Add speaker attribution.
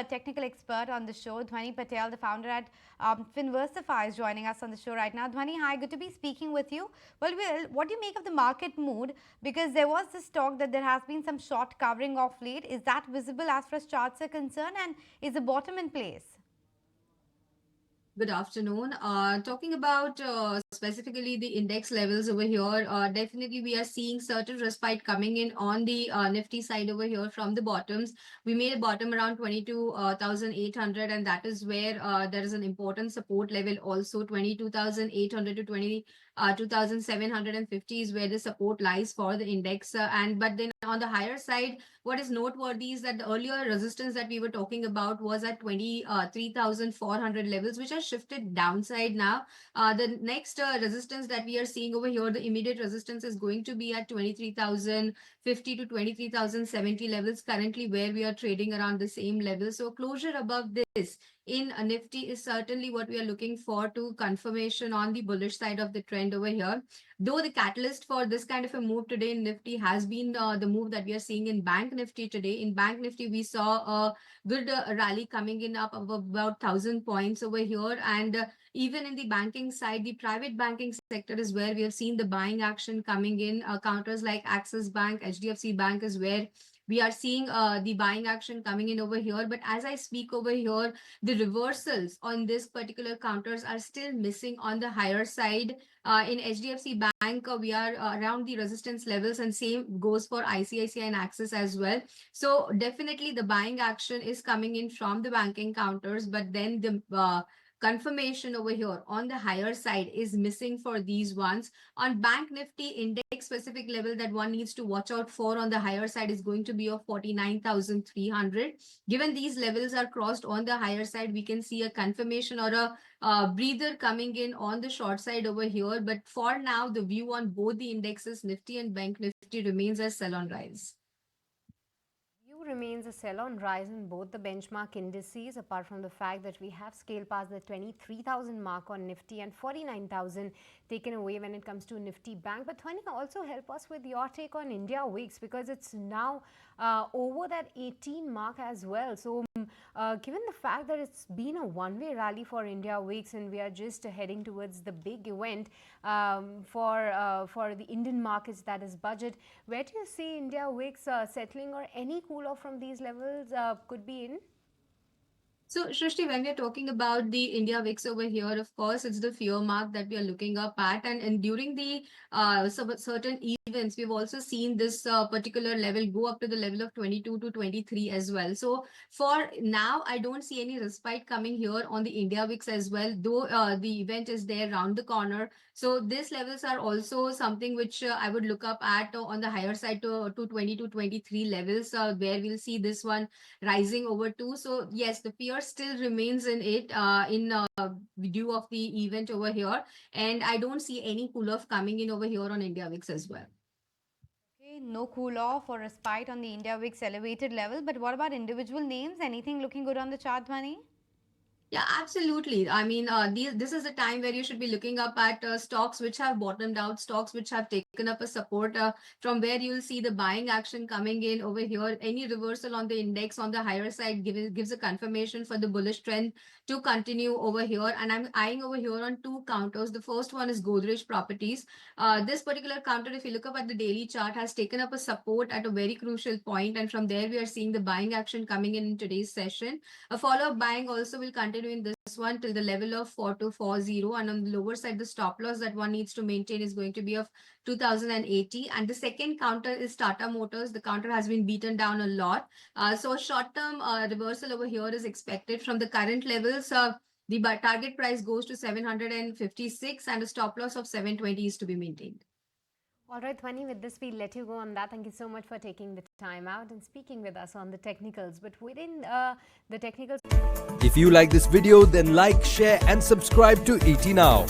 Speaker 1: technical expert on the show, Dhwani Patel, the founder at Finversify, is joining us on the show right now. Dhwani, hi, good to be speaking with you. Well, what do you make of the market mood? Because there was this talk that there has been some short covering of late. Is that visible as far as charts are concerned, and is the bottom in place?
Speaker 2: Good afternoon. Talking about specifically the index levels over here, definitely we are seeing certain respite coming in on the Nifty side over here from the bottoms. We made a bottom around 22,800, and that is where there is an important support level also. 22,800 to 22,750 is where the support lies for the index. But then on the higher side, what is noteworthy is that the earlier resistance that we were talking about was at 23,400 levels, which are shifted downside now. The next resistance that we are seeing over here, the immediate resistance is going to be at 23,050 to 23,070 levels, currently where we are trading around the same level. So closure above this in a Nifty is certainly what we are looking for to confirmation on the bullish side of the trend over here. Though the catalyst for this kind of a move today in Nifty has been the move that we are seeing in Bank Nifty today. In Bank Nifty, we saw a good rally coming in up of about 1,000 points over here. And even in the banking side, the private banking sector is where we have seen the buying action coming in. Counters like Axis Bank, HDFC Bank is where we are seeing the buying action coming in over here. But as I speak over here, the reversals on this particular counters are still missing on the higher side. In HDFC Bank, we are around the resistance levels, and same goes for ICICI and Axis as well. So definitely the buying action is coming in from the banking counters, but then the confirmation over here on the higher side is missing for these ones. On Bank Nifty index specific level that one needs to watch out for on the higher side is going to be of 49,300. Given these levels are crossed on the higher side, we can see a confirmation or a breather coming in on the short side over here. But for now, the view on both the indexes, Nifty and Bank Nifty, remains as sell on rise.
Speaker 3: Remains a sell on rise in both the benchmark indices, apart from the fact that we have scaled past the 23,000 mark on Nifty and 49,000 taken away when it comes to Nifty Bank. But Dhwani, also help us with your take on India Wix, because it's now over that 18 mark as well. So given the fact that it's been a one-way rally for India Wix and we are just heading towards the big event for the Indian markets, that is budget, where do you see India Wix settling, or any cool off from these levels could be in?
Speaker 2: So, Shrishti, when we are talking about the India VIX over here, of course, it's the fear mark that we are looking up at. And during the certain events, we've also seen this particular level go up to the level of 22 to 23 as well. So, for now, I don't see any respite coming here on the India VIX as well, though the event is there around the corner. So, these levels are also something which I would look up at on the higher side to 20 to 23 levels, where we'll see this one rising over to. So, yes, the fear still remains in it in view of the event over here, and I don't see any cool off coming in over here on India VIX as well.
Speaker 1: Okay, no cool off or respite on the India VIX elevated level, but what about individual names? Anything looking good on the chart, Dhwani?
Speaker 2: Yeah, absolutely. I mean, this is a time where you should be looking up at stocks which have bottomed out, stocks which have taken up a support, from where you'll see the buying action coming in over here. Any reversal on the index on the higher side gives a confirmation for the bullish trend to continue over here. And I'm eyeing over here on two counters. The first one is Godrej Properties. This particular counter, if you look up at the daily chart, has taken up a support at a very crucial point, and from there we are seeing the buying action coming in today's session. A follow-up buying also will continue in this one till the level of 4240, and on the lower side the stop loss that one needs to maintain is going to be of 2080. And the second counter is Tata Motors. The counter has been beaten down a lot, so a short-term reversal over here is expected from the current levels. The target price goes to 756 and a stop loss of 720 is to be maintained.
Speaker 3: All right, Dhwani, with this, we'll let you go on that. Thank you so much for taking the time out and speaking with us on the technicals. But within the technicals...
Speaker 4: If you like this video, then like, share and subscribe to ET Now.